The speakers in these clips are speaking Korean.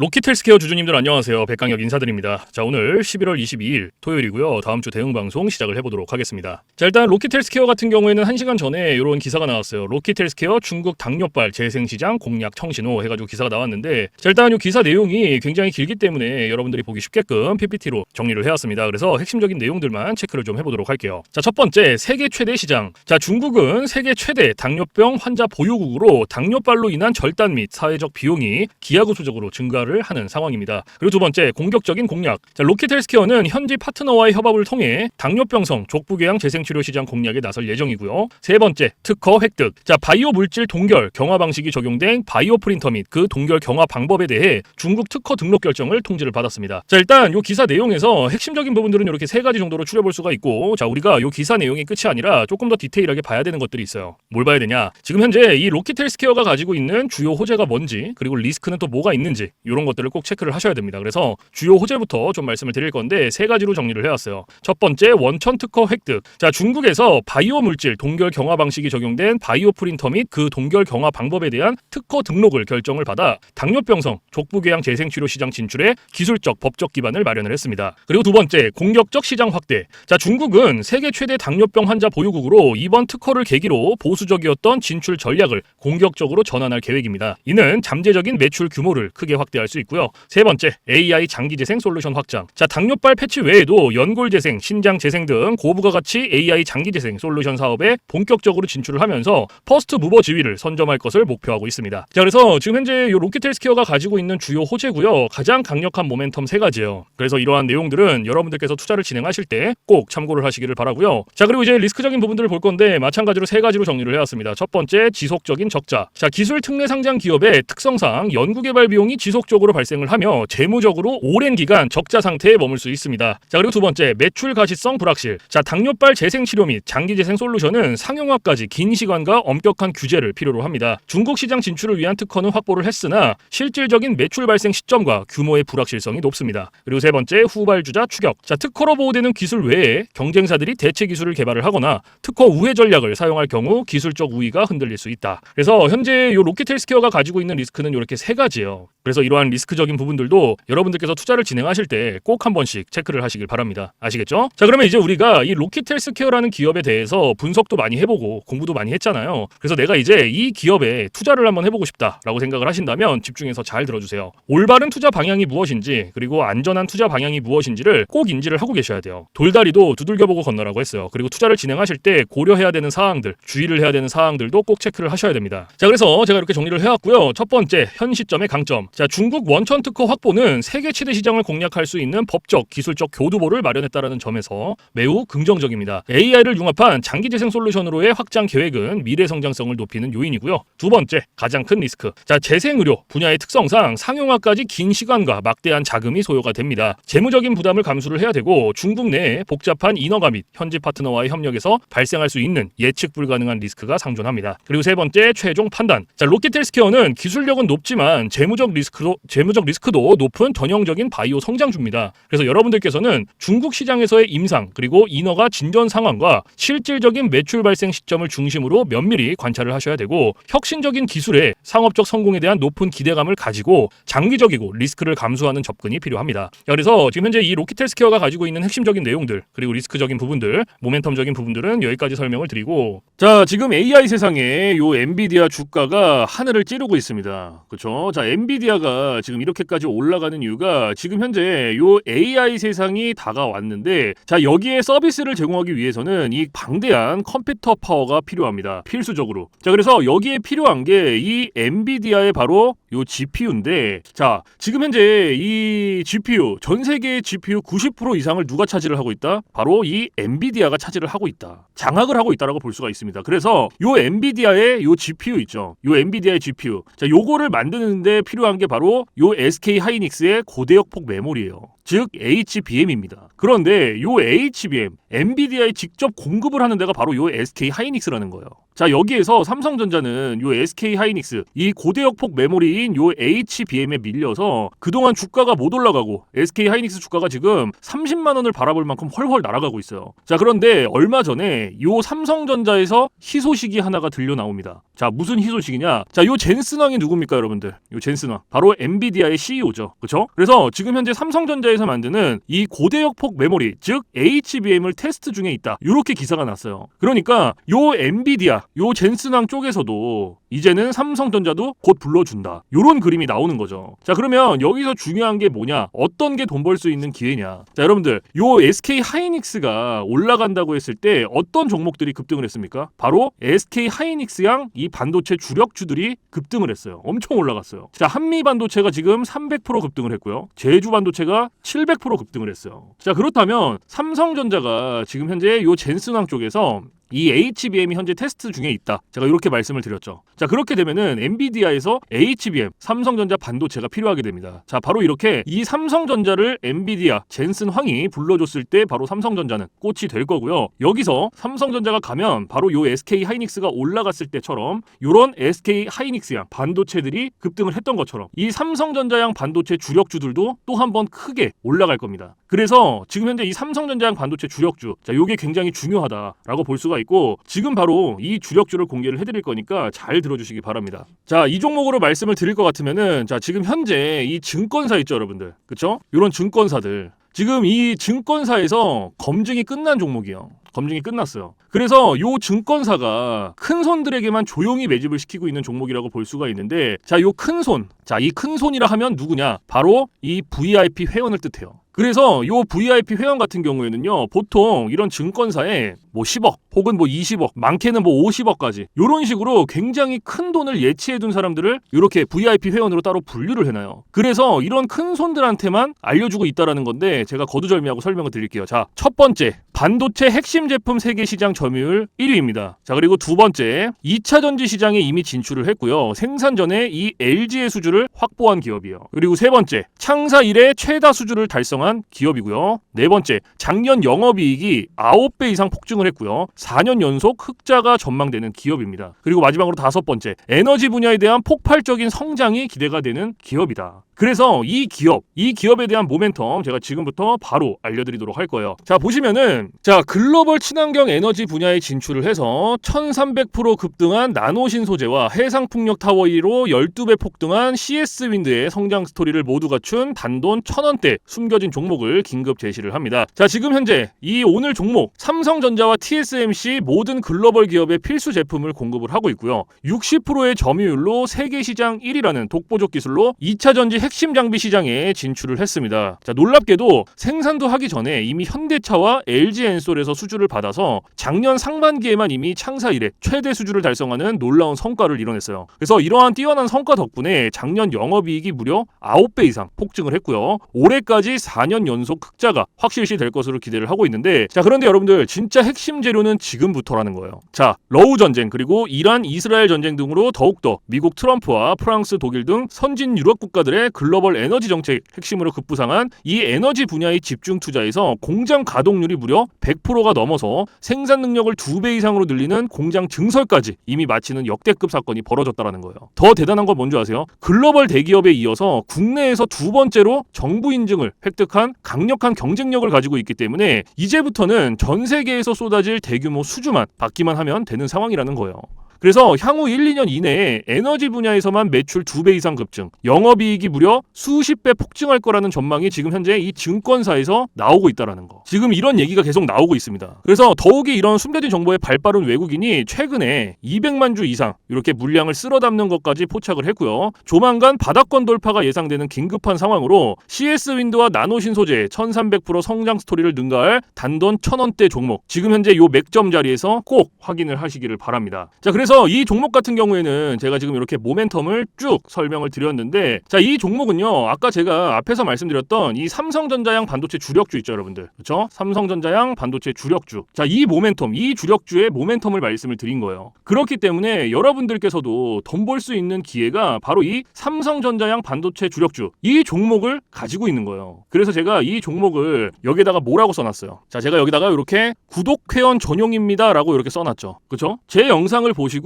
로킷 헬스케어 주주님들 안녕하세요. 백강혁 인사드립니다. 자, 오늘 11월 22일 토요일이고요. 다음 주 대응 방송 시작을 해보도록 하겠습니다. 자, 일단 로킷 헬스케어 같은 경우에는 1시간 전에 이런 기사가 나왔어요. 로킷 헬스케어 중국 당뇨발 재생시장 공략 청신호 해가지고 기사가 나왔는데, 자, 일단 이 기사 내용이 굉장히 길기 때문에 여러분들이 보기 쉽게끔 PPT로 정리를 해왔습니다. 그래서 핵심적인 내용들만 체크를 좀 해보도록 할게요. 자, 첫 번째, 세계 최대 시장. 자, 중국은 세계 최대 당뇨병 환자 보유국으로 당뇨발로 인한 절단 및 사회적 비용이 기하급수적으로 증가를 하는 상황입니다. 그리고 두 번째, 공격적인 공략. 자, 로킷 헬스케어는 현지 파트너와의 협업을 통해 당뇨병성 족부궤양 재생치료 시장 공략에 나설 예정이고요. 세 번째, 특허 획득. 자, 바이오 물질 동결 경화 방식이 적용된 바이오 프린터 및 그 동결 경화 방법에 대해 중국 특허 등록 결정을 통지를 받았습니다. 자, 일단 이 기사 내용에서 핵심적인 부분들은 이렇게 세 가지 정도로 추려볼 수가 있고, 자, 우리가 이 기사 내용이 끝이 아니라 조금 더 디테일하게 봐야 되는 것들이 있어요. 뭘 봐야 되냐? 지금 현재 이 로킷 헬스케어가 가지고 있는 주요 호재가 뭔지, 그리고 리스크는 또 뭐가 있는지, 이런 것들을 꼭 체크를 하셔야 됩니다. 그래서 주요 호재부터 좀 말씀을 드릴 건데 세 가지로 정리를 해왔어요. 첫 번째, 원천 특허 획득. 자, 중국에서 바이오 물질 동결 경화 방식이 적용된 바이오 프린터 및 그 동결 경화 방법에 대한 특허 등록을 결정을 받아 당뇨병성 족부궤양 재생치료 시장 진출에 기술적 법적 기반을 마련을 했습니다. 그리고 두 번째, 공격적 시장 확대. 자, 중국은 세계 최대 당뇨병 환자 보유국으로 이번 특허를 계기로 보수적이었던 진출 전략을 공격적으로 전환할 계획입니다. 이는 잠재적인 매출 규모를 크게 확대할 수 있고요. 세 번째, AI 장기 재생 솔루션 확장. 자, 당뇨발 패치 외에도 연골 재생, 신장 재생 등 고부가 가치 AI 장기 재생 솔루션 사업에 본격적으로 진출을 하면서 퍼스트 무버 지위를 선점할 것을 목표하고 있습니다. 자, 그래서 지금 현재 이 로킷 헬스케어가 가지고 있는 주요 호재고요. 가장 강력한 모멘텀 세 가지예요. 그래서 이러한 내용들은 여러분들께서 투자를 진행하실 때 꼭 참고를 하시기를 바라고요. 자, 그리고 이제 리스크적인 부분들을 볼 건데 마찬가지로 세 가지로 정리를 해왔습니다. 첫 번째, 지속적인 적자. 자, 기술 특례 상장 기업의 특성상 연구개발 비용이 지속적으로 발생을 하며 재무적으로 오랜 기간 적자 상태에 머물 수 있습니다. 자, 그리고 두 번째, 매출 가시성 불확실. 자, 당뇨발 재생 치료 및 장기 재생 솔루션은 상용화까지 긴 시간과 엄격한 규제를 필요로 합니다. 중국 시장 진출을 위한 특허는 확보를 했으나 실질적인 매출 발생 시점과 규모의 불확실성이 높습니다. 그리고 세 번째, 후발주자 추격. 자, 특허로 보호되는 기술 외에 경쟁사들이 대체 기술을 개발을 하거나 특허 우회 전략을 사용할 경우 기술적 우위가 흔들릴 수 있다. 그래서 현재 이 로킷 헬스케어가 가지고 있는 리스크는 이렇게 세 가지예요. 그래서 이러한 리스크적인 부분들도 여러분들께서 투자를 진행하실 때 꼭 한 번씩 체크를 하시길 바랍니다. 아시겠죠? 자, 그러면 이제 우리가 이 로킷 헬스케어라는 기업에 대해서 분석도 많이 해보고 공부도 많이 했잖아요. 그래서 내가 이제 이 기업에 투자를 한번 해보고 싶다라고 생각을 하신다면 집중해서 잘 들어주세요. 올바른 투자 방향이 무엇인지, 그리고 안전한 투자 방향이 무엇인지를 꼭 인지를 하고 계셔야 돼요. 돌다리도 두들겨보고 건너라고 했어요. 그리고 투자를 진행하실 때 고려해야 되는 사항들, 주의를 해야 되는 사항들도 꼭 체크를 하셔야 됩니다. 자, 그래서 제가 이렇게 정리를 해왔고요. 첫 번째, 현 시점의 강점. 자, 중국 원천 특허 확보는 세계 최대 시장을 공략할 수 있는 법적, 기술적 교두보를 마련했다라는 점에서 매우 긍정적입니다. AI를 융합한 장기 재생 솔루션으로의 확장 계획은 미래 성장성을 높이는 요인이고요. 두 번째, 가장 큰 리스크. 자, 재생의료 분야의 특성상 상용화까지 긴 시간과 막대한 자금이 소요가 됩니다. 재무적인 부담을 감수를 해야 되고 중국 내에 복잡한 인허가 및 현지 파트너와의 협력에서 발생할 수 있는 예측 불가능한 리스크가 상존합니다. 그리고 세 번째, 최종 판단. 자, 로킷 헬스케어는 기술력은 높지만 재무적 리스크도 높은 전형적인 바이오 성장주입니다. 그래서 여러분들께서는 중국 시장에서의 임상 그리고 인허가 진전 상황과 실질적인 매출 발생 시점을 중심으로 면밀히 관찰을 하셔야 되고, 혁신적인 기술의 상업적 성공에 대한 높은 기대감을 가지고 장기적이고 리스크를 감수하는 접근이 필요합니다. 그래서 지금 현재 이 로킷 헬스케어가 가지고 있는 핵심적인 내용들, 그리고 리스크적인 부분들, 모멘텀적인 부분들은 여기까지 설명을 드리고, 자, 지금 AI 세상에 요 엔비디아 주가가 하늘을 찌르고 있습니다. 그렇죠? 자, 엔비디아가 지금 이렇게까지 올라가는 이유가 지금 현재 요 AI 세상이 다가왔는데, 자, 여기에 서비스를 제공하기 위해서는 이 방대한 컴퓨터 파워가 필요합니다. 필수적으로. 자, 그래서 여기에 필요한 게 이 엔비디아의 바로 요 GPU인데, 자, 지금 현재 이 GPU, 전 세계의 GPU 90% 이상을 누가 차지를 하고 있다? 바로 이 엔비디아가 차지를 하고 있다. 장악을 하고 있다라고 볼 수가 있습니다. 그래서 요 엔비디아의 요 GPU 있죠. 요 엔비디아의 GPU. 자, 요거를 만드는데 필요한 게 바로 요 SK 하이닉스의 고대역폭 메모리예요. 즉 HBM입니다. 그런데 요 HBM, 엔비디아에 직접 공급을 하는 데가 바로 요 SK 하이닉스라는 거예요. 자, 여기에서 삼성전자는 요 SK 하이닉스, 이 고대역폭 메모리인 요 HBM에 밀려서 그동안 주가가 못 올라가고 SK 하이닉스 주가가 지금 30만 원을 바라볼 만큼 헐헐 날아가고 있어요. 자, 그런데 얼마 전에 요 삼성전자에서 희소식이 하나가 들려 나옵니다. 자, 무슨 희소식이냐? 자, 요 젠슨왕이 누굽니까, 여러분들? 요 젠슨왕. 바로 엔비디아의 CEO죠. 그렇죠? 그래서 지금 현재 삼성전자에서 만드는 이 고대역폭 메모리, 즉 HBM을 테스트 중에 있다. 요렇게 기사가 났어요. 그러니까 요 엔비디아, 요 젠슨왕 쪽에서도 이제는 삼성전자도 곧 불러준다. 요런 그림이 나오는 거죠. 자, 그러면 여기서 중요한 게 뭐냐? 어떤 게 돈 벌 수 있는 기회냐? 자, 여러분들, 요 SK 하이닉스가 올라간다고 했을 때 어떤 종목들이 급등을 했습니까? 바로 SK 하이닉스양 이 반도체 주력주들이 급등을 했어요. 엄청 올라갔어요. 자, 한미 반도체가 지금 300% 급등을 했고요. 제주 반도체가 700% 급등을 했어요. 자, 그렇다면 삼성전자가 지금 현재 요 젠슨왕 쪽에서 이 HBM이 현재 테스트 중에 있다. 제가 이렇게 말씀을 드렸죠. 자, 그렇게 되면은 엔비디아에서 HBM, 삼성전자 반도체가 필요하게 됩니다. 자, 바로 이렇게 이 삼성전자를 엔비디아, 젠슨 황이 불러줬을 때 바로 삼성전자는 꽃이 될 거고요. 여기서 삼성전자가 가면 바로 요 SK 하이닉스가 올라갔을 때처럼 요런 SK 하이닉스양 반도체들이 급등을 했던 것처럼 이 삼성전자양 반도체 주력주들도 또 한 번 크게 올라갈 겁니다. 그래서 지금 현재 이 삼성전자양 반도체 주력주, 자, 요게 굉장히 중요하다라고 볼 수가 있고 지금 바로 이 주력주를 공개를 해드릴 거니까 잘 들어주시기 바랍니다. 자, 이 종목으로 말씀을 드릴 것 같으면은 자, 지금 현재 이 증권사 있죠, 여러분들, 그쵸? 이런 증권사들 지금 이 증권사에서 검증이 끝난 종목이에요. 검증이 끝났어요. 그래서 요 증권사가 큰 손들에게만 조용히 매집을 시키고 있는 종목이라고 볼 수가 있는데 자, 요 큰 손, 자, 이 큰 손이라 하면 누구냐? 바로 이 VIP 회원을 뜻해요. 그래서 요 VIP 회원 같은 경우에는요, 보통 이런 증권사에 뭐 10억 혹은 뭐 20억, 많게는 뭐 50억까지 요런 식으로 굉장히 큰 돈을 예치해둔 사람들을 이렇게 VIP 회원으로 따로 분류를 해놔요. 그래서 이런 큰 손들한테만 알려주고 있다라는 건데 제가 거두절미하고 설명을 드릴게요. 자, 첫 번째, 반도체 핵심 제품 세계 시장 점유율 1위입니다. 자, 그리고 두 번째, 2차 전지 시장에 이미 진출을 했고요. 생산 전에 이 LG의 수주를 확보한 기업이에요. 그리고 세 번째, 창사 이래 최다 수주를 달성한 기업이고요. 네 번째, 작년 영업이익이 9배 이상 폭증을 했고요. 4년 연속 흑자가 전망되는 기업입니다. 그리고 마지막으로 다섯 번째, 에너지 분야에 대한 폭발적인 성장이 기대가 되는 기업이다. 그래서 이 기업에 대한 모멘텀 제가 지금부터 바로 알려드리도록 할 거예요. 자, 보시면은 자, 글로벌 친환경 에너지 분야에 진출을 해서 1300% 급등한 나노신 소재와 해상풍력 타워 1위로 12배 폭등한 CS윈드의 성장 스토리를 모두 갖춘 단돈 1000원대 숨겨진 종목을 긴급 제시를 합니다. 자, 지금 현재 이 오늘 종목 삼성전자와 TSMC 모든 글로벌 기업의 필수 제품을 공급을 하고 있고요. 60%의 점유율로 세계 시장 1위라는 독보적 기술로 2차 전지 핵심 장비 시장에 진출을 했습니다. 자, 놀랍게도 생산도 하기 전에 이미 현대차와 LG엔솔에서 수주를 받아서 작년 상반기에만 이미 창사 이래 최대 수주를 달성하는 놀라운 성과를 이뤄냈어요. 그래서 이러한 뛰어난 성과 덕분에 작년 영업이익이 무려 9배 이상 폭증을 했고요. 올해까지 4년 연속 흑자가 확실시 될 것으로 기대를 하고 있는데 자, 그런데 여러분들 진짜 핵심 재료는 지금부터라는 거예요. 자, 러우 전쟁 그리고 이란 이스라엘 전쟁 등으로 더욱더 미국 트럼프와 프랑스 독일 등 선진 유럽 국가들의 글로벌 에너지 정책 핵심으로 급부상한 이 에너지 분야의 집중 투자에서 공장 가동률이 무려 100%가 넘어서 생산 능력을 2배 이상으로 늘리는 공장 증설까지 이미 마치는 역대급 사건이 벌어졌다라는 거예요. 더 대단한 건 뭔지 아세요? 글로벌 대기업에 이어서 국내에서 두 번째로 정부 인증을 획득한 강력한 경쟁력을 가지고 있기 때문에 이제부터는 전 세계에서 쏟아질 대규모 수주만 받기만 하면 되는 상황이라는 거예요. 그래서 향후 1, 2년 이내에 에너지 분야에서만 매출 2배 이상 급증, 영업이익이 무려 수십 배 폭증할 거라는 전망이 지금 현재 이 증권사에서 나오고 있다는 거. 지금 이런 얘기가 계속 나오고 있습니다. 그래서 더욱이 이런 숨겨진 정보에 발빠른 외국인이 최근에 200만 주 이상 이렇게 물량을 쓸어 담는 것까지 포착을 했고요. 조만간 바닥권 돌파가 예상되는 긴급한 상황으로 CS윈드와 나노신 소재 1300% 성장 스토리를 능가할 단돈 1000원대 종목. 지금 현재 요 맥점 자리에서 꼭 확인을 하시기를 바랍니다. 자, 그래서 그래서 이 종목 같은 경우에는 제가 지금 이렇게 모멘텀을 쭉 설명을 드렸는데, 자, 이 종목은요, 아까 제가 앞에서 말씀드렸던 이 삼성전자양 반도체 주력주 있죠, 여러분들. 그렇죠? 삼성전자양 반도체 주력주. 자, 이 모멘텀, 이 주력주의 모멘텀을 말씀을 드린 거예요. 그렇기 때문에 여러분들께서도 돈 벌 수 있는 기회가 바로 이 삼성전자양 반도체 주력주, 이 종목을 가지고 있는 거예요. 그래서 제가 이 종목을 여기다가 뭐라고 써놨어요. 자, 제가 여기다가 이렇게 구독 회원 전용입니다 라고 이렇게 써놨죠. 그쵸? 제 영상을 보시고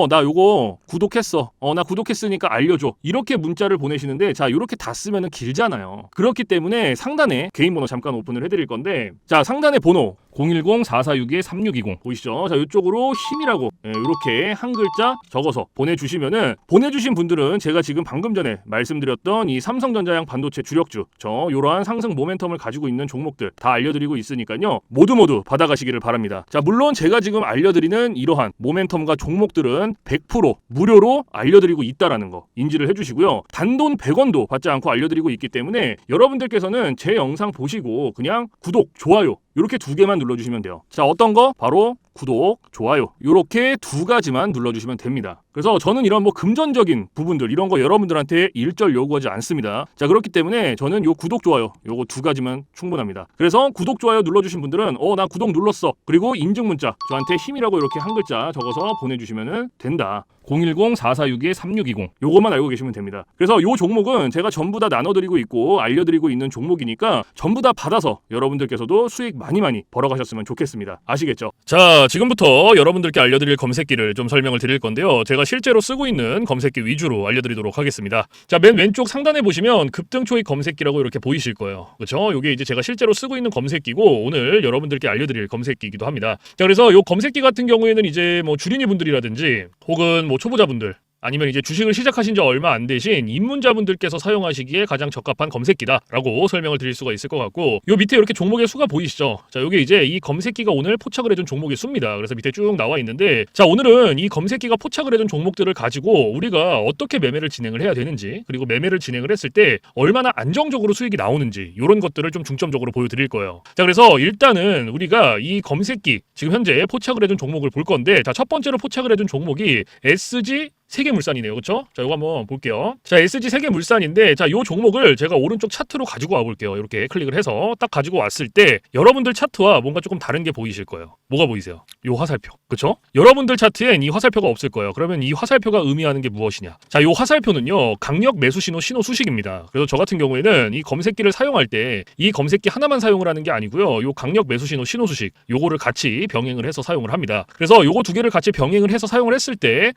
나 요거 구독했어, 나 구독했으니까 알려줘, 이렇게 문자를 보내시는데, 자, 이렇게 다 쓰면은 길잖아요. 그렇기 때문에 상단에 개인 번호 잠깐 오픈을 해드릴 건데, 자, 상단에 번호 010-4462-3620 보이시죠? 자, 이쪽으로 힘이라고 이렇게 한 글자 적어서 보내주시면은, 보내주신 분들은 제가 지금 방금 전에 말씀드렸던 이 삼성전자양 반도체 주력주, 요러한 상승 모멘텀을 가지고 있는 종목들 다 알려드리고 있으니까요, 모두 받아가시기를 바랍니다. 자, 물론 제가 지금 알려드리는 이러한 모멘텀과 종목들은 100% 무료로 알려드리고 있다라는 거 인지를 해주시고요, 단돈 100원도 받지 않고 알려드리고 있기 때문에 여러분들께서는 제 영상 보시고 그냥 구독, 좋아요 이렇게 2개만 눌러주시면 돼요. 자, 어떤 거? 바로 구독, 좋아요, 이렇게 2가지만 눌러주시면 됩니다. 그래서 저는 이런 금전적인 부분들, 이런 거 여러분들한테 일절 요구하지 않습니다. 자, 그렇기 때문에 저는 요 구독, 좋아요 요거 2가지만 충분합니다. 그래서 구독, 좋아요 눌러주신 분들은 나 구독 눌렀어, 그리고 인증 문자 저한테 힘이라고 이렇게 한 글자 적어서 보내주시면 된다. 010-4462-3620 요것만 알고 계시면 됩니다. 그래서 요 종목은 제가 전부 다 나눠드리고 있고 알려드리고 있는 종목이니까 전부 다 받아서 여러분들께서도 수익 많이 벌어가셨으면 좋겠습니다. 아시겠죠? 자, 지금부터 여러분들께 알려드릴 검색기를 좀 설명을 드릴 건데요, 제가 실제로 쓰고 있는 검색기 위주로 알려드리도록 하겠습니다. 자, 맨 왼쪽 상단에 보시면 급등 초입 검색기라고 이렇게 보이실 거예요. 그렇죠? 요게 이제 제가 실제로 쓰고 있는 검색기고 오늘 여러분들께 알려드릴 검색기이기도 합니다. 자, 그래서 요 검색기 같은 경우에는 이제 주린이 분들이라든지 혹은 초보자분들, 아니면 이제 주식을 시작하신 지 얼마 안 되신 입문자분들께서 사용하시기에 가장 적합한 검색기다라고 설명을 드릴 수가 있을 것 같고, 요 밑에 이렇게 종목의 수가 보이시죠? 자, 요게 이제 이 검색기가 오늘 포착을 해준 종목의 수입니다. 그래서 밑에 쭉 나와 있는데, 자, 오늘은 이 검색기가 포착을 해준 종목들을 가지고 우리가 어떻게 매매를 진행을 해야 되는지, 그리고 매매를 진행을 했을 때 얼마나 안정적으로 수익이 나오는지, 이런 것들을 좀 중점적으로 보여드릴 거예요. 자, 그래서 일단은 우리가 이 검색기 지금 현재 포착을 해준 종목을 볼 건데, 자, 첫 번째로 포착을 해준 종목이 SG 세계물산이네요. 그렇죠? 자, 이거 한번 볼게요. 자, SG 세계물산인데, 자, 요 종목을 제가 오른쪽 차트로 가지고 와 볼게요. 이렇게 클릭을 해서 딱 가지고 왔을 때 여러분들 차트와 뭔가 조금 다른 게 보이실 거예요. 뭐가 보이세요? 요 화살표. 그렇죠? 여러분들 차트엔 이 화살표가 없을 거예요. 그러면 이 화살표가 의미하는 게 무엇이냐? 자, 요 화살표는요, 강력 매수 신호 수식입니다. 그래서 저 같은 경우에는 이 검색기를 사용할 때 이 검색기 하나만 사용을 하는 게 아니고요, 요 강력 매수 신호 수식 요거를 같이 병행을 해서 사용을 합니다. 그래서 요거 2개를 같이 병행을 해서 사용을 했을 때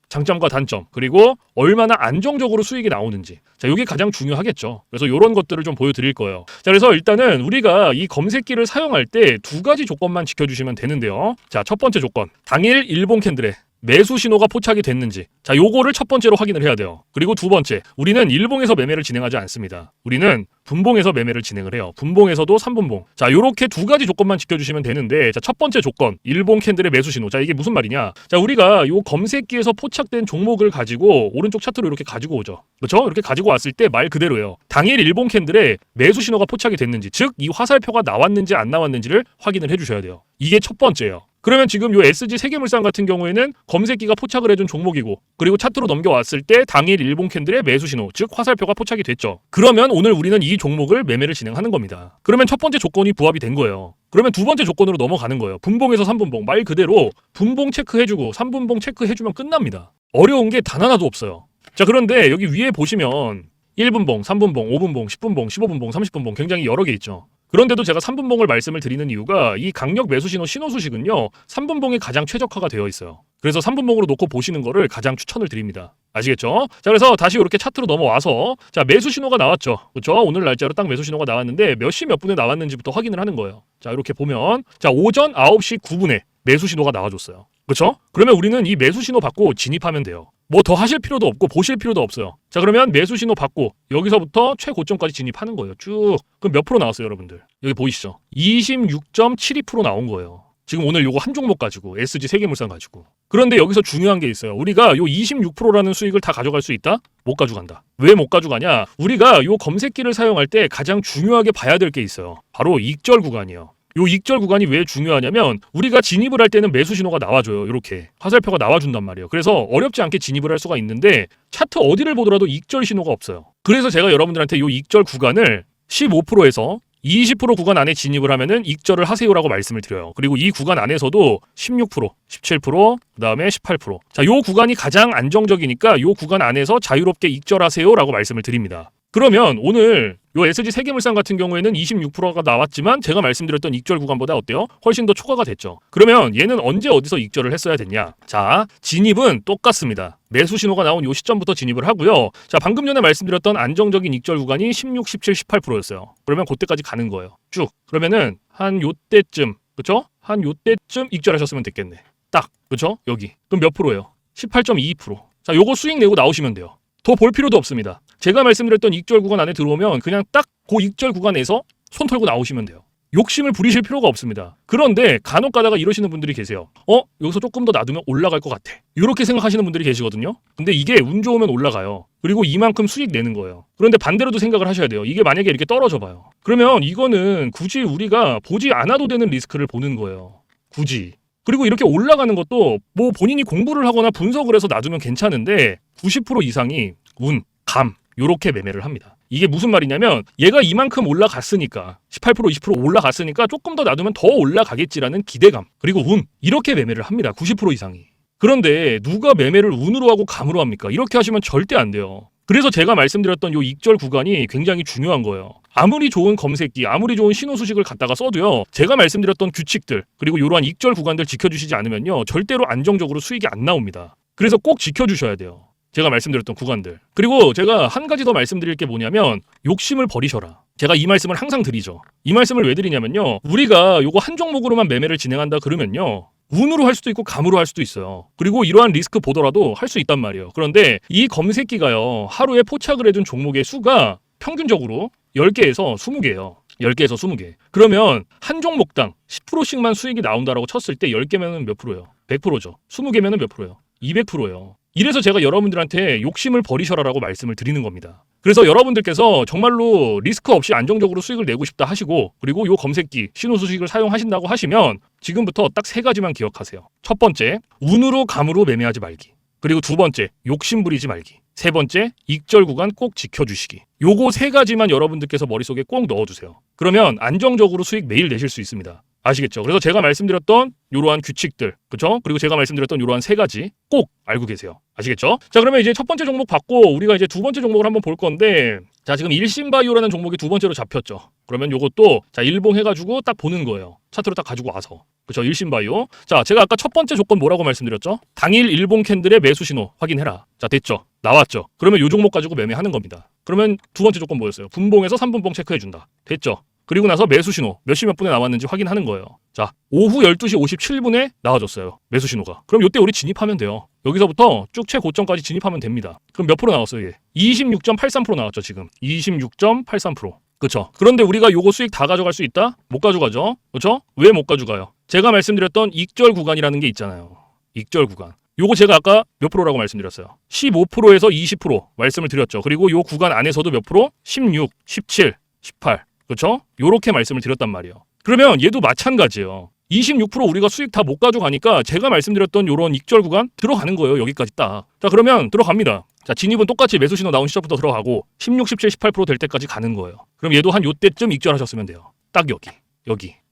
장점과 단점, 그리고 얼마나 안정적으로 수익이 나오는지, 자, 이게 가장 중요하겠죠. 그래서 이런 것들을 좀 보여드릴 거예요. 자, 그래서 일단은 우리가 이 검색기를 사용할 때 2가지 조건만 지켜주시면 되는데요. 자, 첫 번째 조건, 당일 일본 캔들에 매수 신호가 포착이 됐는지, 자, 요거를 첫 번째로 확인을 해야 돼요. 그리고 2번째, 우리는 일봉에서 매매를 진행하지 않습니다. 우리는 분봉에서 매매를 진행을 해요. 분봉에서도 3분봉. 자, 요렇게 2가지 조건만 지켜주시면 되는데, 자, 첫 번째 조건, 일봉 캔들의 매수 신호. 자, 이게 무슨 말이냐? 자, 우리가 요 검색기에서 포착된 종목을 가지고 오른쪽 차트로 이렇게 가지고 오죠. 그렇죠? 이렇게 가지고 왔을 때 말 그대로예요. 당일 일봉 캔들의 매수 신호가 포착이 됐는지, 즉 이 화살표가 나왔는지 안 나왔는지를 확인을 해주셔야 돼요. 이게 첫 번째예요. 그러면 지금 요 SG 세계물산 같은 경우에는 검색기가 포착을 해준 종목이고, 그리고 차트로 넘겨왔을 때 당일 일봉 캔들의 매수 신호, 즉 화살표가 포착이 됐죠. 그러면 오늘 우리는 이 종목을 매매를 진행하는 겁니다. 그러면 첫 번째 조건이 부합이 된 거예요. 그러면 2번째 조건으로 넘어가는 거예요. 분봉에서 3분봉, 말 그대로 분봉 체크해주고 3분봉 체크해주면 끝납니다. 어려운 게 단 하나도 없어요. 자, 그런데 여기 위에 보시면 1분봉, 3분봉, 5분봉, 10분봉, 15분봉, 30분봉 굉장히 여러 개 있죠. 그런데도 제가 3분봉을 말씀을 드리는 이유가, 이 강력 매수 신호 수식은요, 3분봉이 가장 최적화가 되어 있어요. 그래서 3분봉으로 놓고 보시는 거를 가장 추천을 드립니다. 아시겠죠? 자, 그래서 다시 이렇게 차트로 넘어와서, 자, 매수 신호가 나왔죠. 그렇죠? 오늘 날짜로 딱 매수 신호가 나왔는데 몇 시 몇 분에 나왔는지부터 확인을 하는 거예요. 자, 이렇게 보면, 자, 오전 9시 9분에 매수 신호가 나와줬어요. 그렇죠? 그러면 우리는 이 매수 신호 받고 진입하면 돼요. 뭐 더 하실 필요도 없고 보실 필요도 없어요. 자, 그러면 매수 신호 받고 여기서부터 최고점까지 진입하는 거예요. 쭉. 그럼 몇 프로 나왔어요, 여러분들? 여기 보이시죠? 26.72% 나온 거예요. 지금 오늘 요거 한 종목 가지고, SG 세계물산 가지고. 그런데 여기서 중요한 게 있어요. 우리가 요 26%라는 수익을 다 가져갈 수 있다? 못 가져간다. 왜 못 가져가냐? 우리가 요 검색기를 사용할 때 가장 중요하게 봐야 될 게 있어요. 바로 익절 구간이에요. 요 익절 구간이 왜 중요하냐면 우리가 진입을 할 때는 매수 신호가 나와줘요. 이렇게 화살표가 나와준단 말이에요. 그래서 어렵지 않게 진입을 할 수가 있는데 차트 어디를 보더라도 익절 신호가 없어요. 그래서 제가 여러분들한테 요 익절 구간을 15%에서 20% 구간 안에 진입을 하면은 익절을 하세요라고 말씀을 드려요. 그리고 이 구간 안에서도 16%, 17%, 그다음에 18%. 자, 요 구간이 가장 안정적이니까 요 구간 안에서 자유롭게 익절하세요라고 말씀을 드립니다. 그러면 오늘 요 SG 세계물산 같은 경우에는 26%가 나왔지만 제가 말씀드렸던 익절 구간보다 어때요? 훨씬 더 초과가 됐죠. 그러면 얘는 언제 어디서 익절을 했어야 됐냐? 자, 진입은 똑같습니다. 매수 신호가 나온 요 시점부터 진입을 하고요. 자, 방금 전에 말씀드렸던 안정적인 익절 구간이 16, 17, 18%였어요. 그러면 그때까지 가는 거예요. 쭉. 그러면은 한 요때쯤, 그쵸? 한 요때쯤 익절하셨으면 됐겠네. 딱, 그쵸? 여기. 그럼 몇 프로예요? 18.22%. 자, 요거 수익 내고 나오시면 돼요. 더 볼 필요도 없습니다. 제가 말씀드렸던 익절 구간 안에 들어오면 그냥 딱 그 익절 구간에서 손 털고 나오시면 돼요. 욕심을 부리실 필요가 없습니다. 그런데 간혹 가다가 이러시는 분들이 계세요. 여기서 조금 더 놔두면 올라갈 것 같아. 이렇게 생각하시는 분들이 계시거든요. 근데 이게 운 좋으면 올라가요. 그리고 이만큼 수익 내는 거예요. 그런데 반대로도 생각을 하셔야 돼요. 이게 만약에 이렇게 떨어져 봐요. 그러면 이거는 굳이 우리가 보지 않아도 되는 리스크를 보는 거예요. 굳이. 그리고 이렇게 올라가는 것도 뭐 본인이 공부를 하거나 분석을 해서 놔두면 괜찮은데 90% 이상이 운, 감 요렇게 매매를 합니다. 이게 무슨 말이냐면 얘가 이만큼 올라갔으니까 18%, 20% 올라갔으니까 조금 더 놔두면 더 올라가겠지라는 기대감 그리고 운 이렇게 매매를 합니다. 90% 이상이. 그런데 누가 매매를 운으로 하고 감으로 합니까? 이렇게 하시면 절대 안 돼요. 그래서 제가 말씀드렸던 요 익절 구간이 굉장히 중요한 거예요. 아무리 좋은 검색기, 아무리 좋은 신호 수식을 갖다가 써도요. 제가 말씀드렸던 규칙들 그리고 이러한 익절 구간들 지켜주시지 않으면요. 절대로 안정적으로 수익이 안 나옵니다. 그래서 꼭 지켜주셔야 돼요. 제가 말씀드렸던 구간들. 그리고 제가 한 가지 더 말씀드릴 게 뭐냐면 욕심을 버리셔라. 제가 이 말씀을 항상 드리죠. 이 말씀을 왜 드리냐면요. 우리가 요거 한 종목으로만 매매를 진행한다 그러면요. 운으로 할 수도 있고 감으로 할 수도 있어요. 그리고 이러한 리스크 보더라도 할 수 있단 말이에요. 그런데 이 검색기가요. 하루에 포착을 해둔 종목의 수가 평균적으로 10개에서 20개예요. 10개에서 20개. 그러면 한 종목당 10%씩만 수익이 나온다라고 쳤을 때 10개면 몇 프로예요? 100%죠. 20개면 몇 프로예요? 200%예요. 이래서 제가 여러분들한테 욕심을 버리셔라라고 말씀을 드리는 겁니다. 그래서 여러분들께서 정말로 리스크 없이 안정적으로 수익을 내고 싶다 하시고 그리고 요 검색기 신호 수식을 사용하신다고 하시면 지금부터 딱 3가지만 기억하세요. 첫 번째, 운으로 감으로 매매하지 말기. 그리고 두 번째, 욕심 부리지 말기. 세 번째, 익절 구간 꼭 지켜주시기. 요거 3가지만 여러분들께서 머릿속에 꼭 넣어주세요. 그러면 안정적으로 수익 매일 내실 수 있습니다. 아시겠죠? 그래서 제가 말씀드렸던 이러한 규칙들, 그렇죠? 그리고 제가 말씀드렸던 이러한 3가지 꼭 알고 계세요. 아시겠죠? 자, 그러면 이제 첫 번째 종목 받고 우리가 이제 두 번째 종목을 한번 볼 건데, 자, 지금 일신바이오라는 종목이 두 번째로 잡혔죠. 그러면 요것도 자 일봉해가지고 딱 보는 거예요. 차트로 딱 가지고 와서. 그렇죠? 일신바이오. 자, 제가 아까 첫 번째 조건 뭐라고 말씀드렸죠? 당일 일봉 캔들의 매수 신호 확인해라. 자, 됐죠? 나왔죠? 그러면 요 종목 가지고 매매하는 겁니다. 그러면 두 번째 조건 뭐였어요? 분봉에서 3분봉 체크해준다. 됐죠? 그리고 나서 매수 신호 몇 시 몇 분에 나왔는지 확인하는 거예요. 자, 오후 12시 57분에 나와줬어요. 매수 신호가. 그럼 이때 우리 진입하면 돼요. 여기서부터 쭉 최고점까지 진입하면 됩니다. 그럼 몇 프로 나왔어요, 이게? 26.83% 나왔죠, 지금. 26.83%. 그렇죠. 그런데 우리가 요거 수익 다 가져갈 수 있다? 못 가져가죠. 그렇죠? 왜 못 가져가요? 제가 말씀드렸던 익절 구간이라는 게 있잖아요. 익절 구간. 요거 제가 아까 몇 프로라고 말씀드렸어요? 15%에서 20% 말씀을 드렸죠. 그리고 요 구간 안에서도 몇 프로? 16, 17, 18. 그렇죠? 요렇게 말씀을 드렸단 말이에요. 그러면 얘도 마찬가지예요. 26% 우리가 수익 다 못 가져가니까 제가 말씀드렸던 요런 익절 구간 들어가는 거예요. 여기까지 딱. 자, 그러면 들어갑니다. 자, 진입은 똑같이 매수 신호 나온 시점부터 들어가고 16, 17, 18% 될 때까지 가는 거예요. 그럼 얘도 한 요때쯤 익절하셨으면 돼요. 딱 여기.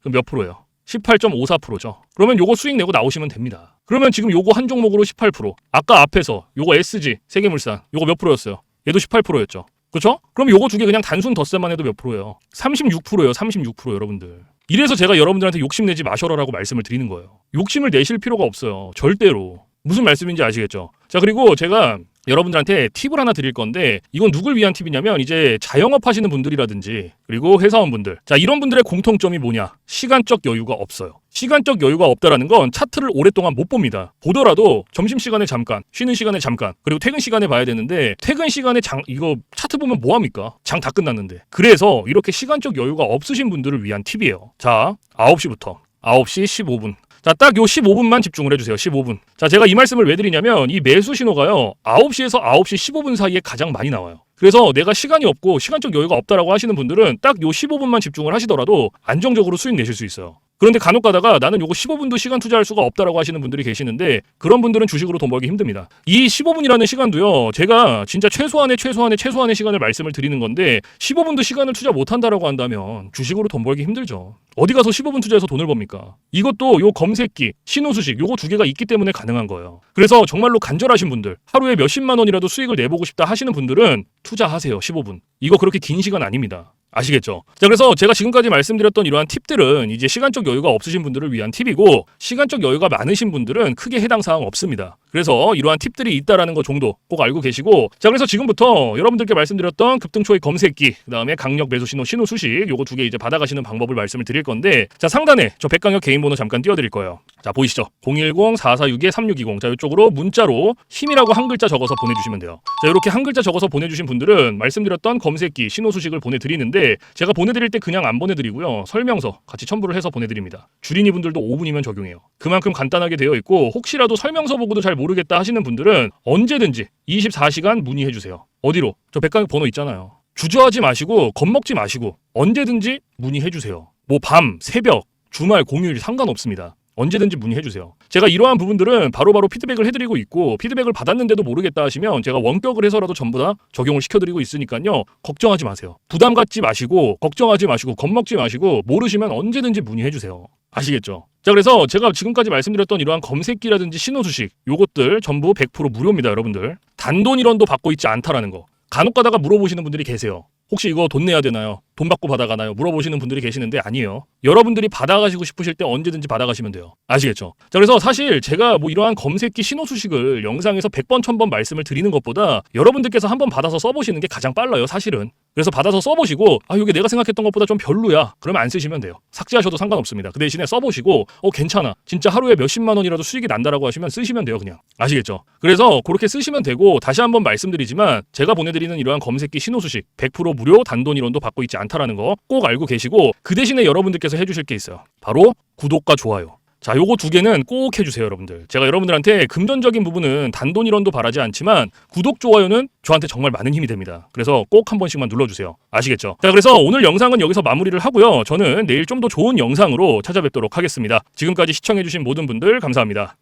그럼 몇 프로예요? 18.54%죠. 그러면 요거 수익 내고 나오시면 됩니다. 그러면 지금 요거 한 종목으로 18%. 아까 앞에서 요거 SG 세계물산 요거 몇 프로였어요? 얘도 18%였죠. 그렇죠? 그럼 요거 두 개 그냥 단순 덧셈만 해도 몇 프로예요? 36%예요. 36% 여러분들. 이래서 제가 여러분들한테 욕심내지 마셔라라고 말씀을 드리는 거예요. 욕심을 내실 필요가 없어요. 절대로. 무슨 말씀인지 아시겠죠? 자, 그리고 제가 여러분들한테 팁을 하나 드릴 건데 이건 누굴 위한 팁이냐면 이제 자영업 하시는 분들이라든지 그리고 회사원분들. 자, 이런 분들의 공통점이 뭐냐? 시간적 여유가 없어요. 시간적 여유가 없다라는 건 차트를 오랫동안 못 봅니다. 보더라도 점심시간에 잠깐, 쉬는 시간에 잠깐, 그리고 퇴근 시간에 봐야 되는데 퇴근 시간에 이거 차트 보면 뭐합니까? 장 다 끝났는데. 그래서 이렇게 시간적 여유가 없으신 분들을 위한 팁이에요. 자, 9시부터 9시 15분. 자, 딱 요 15분만 집중을 해주세요. 15분. 자, 제가 이 말씀을 왜 드리냐면 이 매수 신호가요. 9시에서 9시 15분 사이에 가장 많이 나와요. 그래서 내가 시간이 없고 시간적 여유가 없다라고 하시는 분들은 딱 요 15분만 집중을 하시더라도 안정적으로 수익 내실 수 있어요. 그런데 간혹 가다가 나는 요거 15분도 시간 투자할 수가 없다라고 하시는 분들이 계시는데 그런 분들은 주식으로 돈 벌기 힘듭니다. 이 15분이라는 시간도요. 제가 진짜 최소한의 시간을 말씀을 드리는 건데 15분도 시간을 투자 못 한다라고 한다면 주식으로 돈 벌기 힘들죠. 어디 가서 15분 투자해서 돈을 법니까? 이것도 요 검색기, 신호수식 요거 두 개가 있기 때문에 가능한 거예요. 그래서 정말로 간절하신 분들, 하루에 몇십만 원이라도 수익을 내보고 싶다 하시는 분들은 투자하세요. 15분. 이거 그렇게 긴 시간 아닙니다. 아시겠죠? 자, 그래서 제가 지금까지 말씀드렸던 이러한 팁들은 이제 시간적 여유가 없으신 분들을 위한 팁이고 시간적 여유가 많으신 분들은 크게 해당 사항 없습니다. 그래서 이러한 팁들이 있다라는 거 정도 꼭 알고 계시고 자, 그래서 지금부터 여러분들께 말씀드렸던 급등초의 검색기 그다음에 강력 매수 신호 수식 요거 두 개 이제 받아가시는 방법을 말씀을 드릴 건데 자, 상단에 저 백강혁 개인 번호 잠깐 띄워드릴 거예요. 자, 보이시죠? 010-4462-3620 자, 이쪽으로 문자로 힘이라고 한 글자 적어서 보내주시면 돼요. 자, 이렇게 한 글자 적어서 보내주신 분들은 말씀드렸던 검색기 신호 수식을 보내드리는데 제가 보내드릴 때 그냥 안 보내드리고요. 설명서 같이 첨부를 해서 보내드립니다. 주린이 분들도 5분이면 적용해요. 그만큼 간단하게 되어 있고 혹시라도 설명서 보고도 잘 모르겠다 하시는 분들은 언제든지 24시간 문의해주세요. 어디로? 저 백강혁 번호 있잖아요. 주저하지 마시고 겁먹지 마시고 언제든지 문의해주세요. 뭐 밤, 새벽, 주말, 공휴일 상관없습니다. 언제든지 문의해주세요. 제가 이러한 부분들은 바로바로 피드백을 해드리고 있고 피드백을 받았는데도 모르겠다 하시면 제가 원격을 해서라도 전부 다 적용을 시켜드리고 있으니까요. 걱정하지 마세요. 부담 갖지 마시고 걱정하지 마시고 겁먹지 마시고 모르시면 언제든지 문의해주세요. 아시겠죠? 자, 그래서 제가 지금까지 말씀드렸던 이러한 검색기라든지 신호수식 요것들 전부 100% 무료입니다. 여러분들. 단돈 1원도 받고 있지 않다라는 거. 간혹 가다가 물어보시는 분들이 계세요. 혹시 이거 돈 내야 되나요? 돈 받고 받아가나요? 물어보시는 분들이 계시는데 아니에요. 여러분들이 받아가시고 싶으실 때 언제든지 받아가시면 돼요. 아시겠죠? 자, 그래서 사실 제가 뭐 이러한 검색기 신호 수식을 영상에서 100번 1000번 말씀을 드리는 것보다 여러분들께서 한번 받아서 써보시는 게 가장 빨라요. 사실은. 그래서 받아서 써보시고 이게 내가 생각했던 것보다 좀 별로야. 그러면 안 쓰시면 돼요. 삭제하셔도 상관없습니다. 그 대신에 써보시고 괜찮아. 진짜 하루에 몇십만 원이라도 수익이 난다라고 하시면 쓰시면 돼요. 그냥. 아시겠죠? 그래서 그렇게 쓰시면 되고 다시 한번 말씀드리지만 제가 보내드리는 이러한 검색기 신호 수식 100% 무료 단돈 1원도 받고 있지 않다라는 거 꼭 알고 계시고 그 대신에 여러분들께서 해주실 게 있어요. 바로 구독과 좋아요. 자, 요거 두 개는 꼭 해주세요, 여러분들. 제가 여러분들한테 금전적인 부분은 단돈 1원도 바라지 않지만 구독, 좋아요는 저한테 정말 많은 힘이 됩니다. 그래서 꼭 한 번씩만 눌러주세요. 아시겠죠? 자, 그래서 오늘 영상은 여기서 마무리를 하고요. 저는 내일 좀 더 좋은 영상으로 찾아뵙도록 하겠습니다. 지금까지 시청해주신 모든 분들 감사합니다.